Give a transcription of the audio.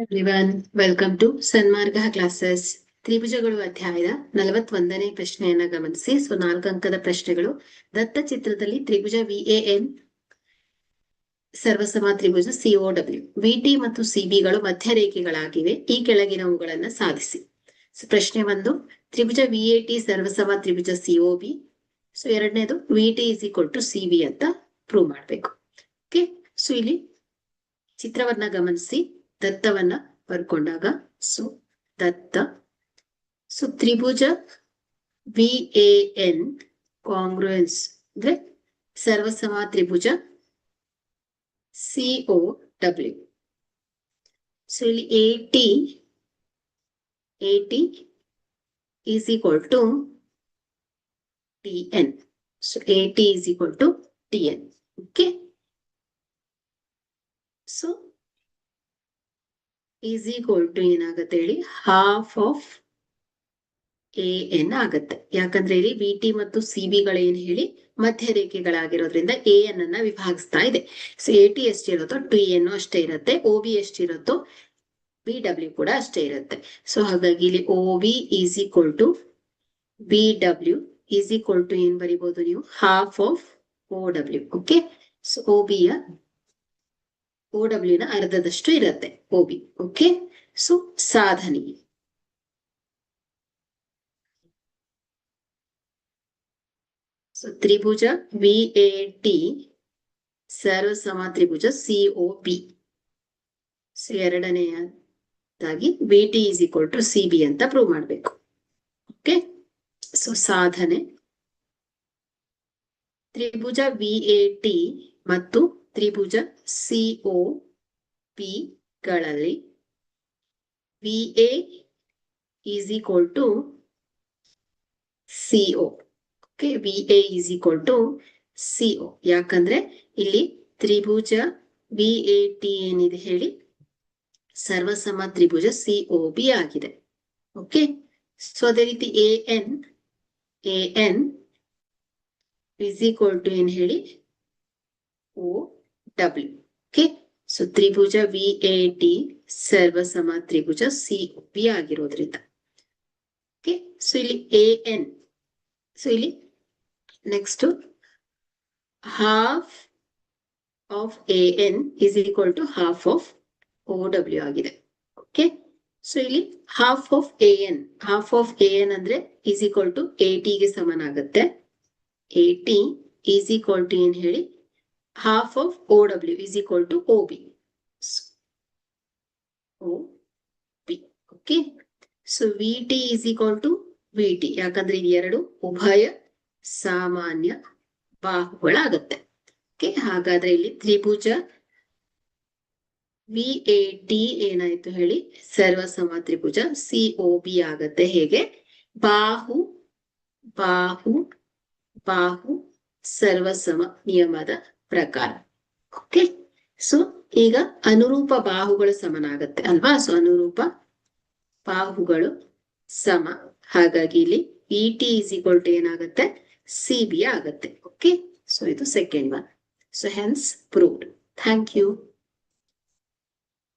Everyone, welcome to Sanmarga classes. ತ್ರಿಭುಜಗಳು ಅಧ್ಯಾಯದ 41ನೇ ಪ್ರಶ್ನೆಯನ್ನ ಗಮನಿಸಿ. 4 ಅಂಕದ ಪ್ರಶ್ನೆಗಳು. ದತ್ತ ಚಿತ್ರದಲ್ಲಿ ತ್ರಿಭುಜ ವಿಎಎನ್ ಸರ್ವಸಮ ತ್ರಿಭುಜ ಸಿಒಡಬ್ಲ್ಯೂ, ವಿಟಿ ಮತ್ತು ಸಿಬಿಗಳು ಮಧ್ಯರೇಖೆಗಳಾಗಿವೆ. ಈ ಕೆಳಗಿನವುಗಳನ್ನ ಸಾಧಿಸಿ. ಪ್ರಶ್ನೆ 1, ತ್ರಿಭುಜ ವಿಎಟಿ ಸರ್ವಸಮ ತ್ರಿಭುಜ ಸಿಒಬಿ. ಎರಡನೇದು VT is equal to CB ಅಂತ ಪ್ರೂವ್ ಮಾಡ್ಬೇಕು. ಓಕೆ, ಇಲ್ಲಿ ಚಿತ್ರವನ್ನ ಗಮನಿಸಿ ದತ್ತವನ್ನ ಬರ್ಕೊಂಡಾಗ ದತ್ತ ತ್ರಿಭುಜ ವಿಎಎನ್ ಕಾಂಗ್ರುಯೆನ್ಸ್ ಅಂದ್ರೆ ಸರ್ವಸಮ ತ್ರಿಭುಜ ಸಿಒಡಬ್ಲ್ಯೂ. ಇಲ್ಲಿ AT is equal to TN. AT is equal to TN. Okay, is equal to ಏನಾಗತ್ತೆ ಹೇಳಿ, ಹಾಫ್ ಆಫ್ ಎ ಎನ್ ಆಗತ್ತೆ. ಯಾಕಂದ್ರೆ ಇಲ್ಲಿ ವಿ ಟಿ ಮತ್ತು ಸಿ ಬಿಗಳೇನು ಹೇಳಿ ಮಧ್ಯರೇಖೆಗಳಾಗಿರೋದ್ರಿಂದ ಎ ಎನ್ ಅನ್ನ ವಿಭಾಗಿಸ್ತಾ ಇದೆ. ಎ ಟಿ ಎಷ್ಟಿರುತ್ತೋ ಟಿ ಎನ್ ಅಷ್ಟೇ ಇರುತ್ತೆ, ಒ ಬಿ ಎಷ್ಟಿರುತ್ತೋ ಬಿ ಡಬ್ಲ್ಯೂ ಕೂಡ ಅಷ್ಟೇ ಇರುತ್ತೆ. ಹಾಗಾಗಿ ಇಲ್ಲಿ O B is equal to B W is equal to ಏನ್ ಬರಿಬಹುದು ನೀವು, half of O W. Okay, O ಬಿಯ OW ನ ಅರ್ಧದಷ್ಟು ಇರುತ್ತೆ OB. ಓಕೆ, ಸಾಧನೆ. ತ್ರಿಭುಜ ವಿಎಟಿ ಸರ್ವಸಮ ತ್ರಿಭುಜ ಸಿಒಬಿ. ಎರಡನೆಯದಾಗಿ VT is equal to CB ಅಂತ ಪ್ರೂವ್ ಮಾಡ್ಬೇಕು. ಓಕೆ, ಸಾಧನೆ. ತ್ರಿಭುಜ ವಿಎಟಿ ಮತ್ತು ತ್ರಿಭುಜ ಸಿಒಪಿ ಗಳಲ್ಲಿ VA is equal to CO. Okay, VA is equal to CO. ಯಾಕಂದ್ರೆ ಇಲ್ಲಿ ತ್ರಿಭುಜ ವಿಎಟಿ ಏನಿದೆ ಹೇಳಿ ಸರ್ವಸಮ ತ್ರಿಭುಜ ಸಿಒಬಿ ಆಗಿದೆ. ಓಕೆ, ಅದೇ ರೀತಿ ಎಎನ್ ಈಸ್ ಈಕ್ವಲ್ ಟು ಏನ್ ಹೇಳಿ OW. ಓಕೆ, ತ್ರಿಭುಜ ವಿಎಟಿ ಸರ್ವಸಮ ತ್ರಿಭುಜ ಸಿಒಬಿ ಆಗಿರೋದ್ರಿಂದ. ಓಕೆ, ಇಲ್ಲಿ ಎಎನ್, ಇಲ್ಲಿ next half of A N is equal to half of OW ಆಗಿದೆ. ಓಕೆ, ಇಲ್ಲಿ ಹಾಫ್ ಆಫ್ ಎಎನ್ ಅಂದ್ರೆ ಇಸ್ ಈಕ್ವಲ್ ಟು ಎಟಿಗೆ ಸಮನಾಗುತ್ತೆ. ಎಟಿ ಈಸ್ ಈಕ್ವಲ್ ಟು ಏನ್ ಹೇಳಿ, half of OW is equal to OB. Okay, VT is equal to VT. ಯಾಕಂದ್ರೆ ಇದು ಎರಡು ಉಭಯ ಸಾಮಾನ್ಯ ಬಾಹುಗಳಾಗತ್ತೆ. ಓಕೆ, ಹಾಗಾದ್ರೆ ಇಲ್ಲಿ ತ್ರಿಭುಜ ವಿಎಟಿ ಏನಾಯ್ತು ಹೇಳಿ ಸರ್ವಸಮ ತ್ರಿಭುಜ ಸಿಒಬಿ ಆಗತ್ತೆ. ಹೇಗೆ? ಬಾಹು ಬಾಹು ಬಾಹು ಸರ್ವಸಮ ನಿಯಮದ ಪ್ರಕಾರ. ಓಕೆ, ಈಗ ಅನುರೂಪ ಬಾಹುಗಳು ಸಮನಾಗತ್ತೆ ಅಲ್ವಾ? ಅನುರೂಪ ಬಾಹುಗಳು ಸಮ. ಹಾಗಾಗಿ ಇಲ್ಲಿ ಇಟಿ ಈಸ್ ಈಕ್ವಲ್ ಟು ಏನಾಗತ್ತೆ, ಸಿಬಿ ಆಗತ್ತೆ. ಓಕೆ, ಇದು second one. Hence proved. Thank you.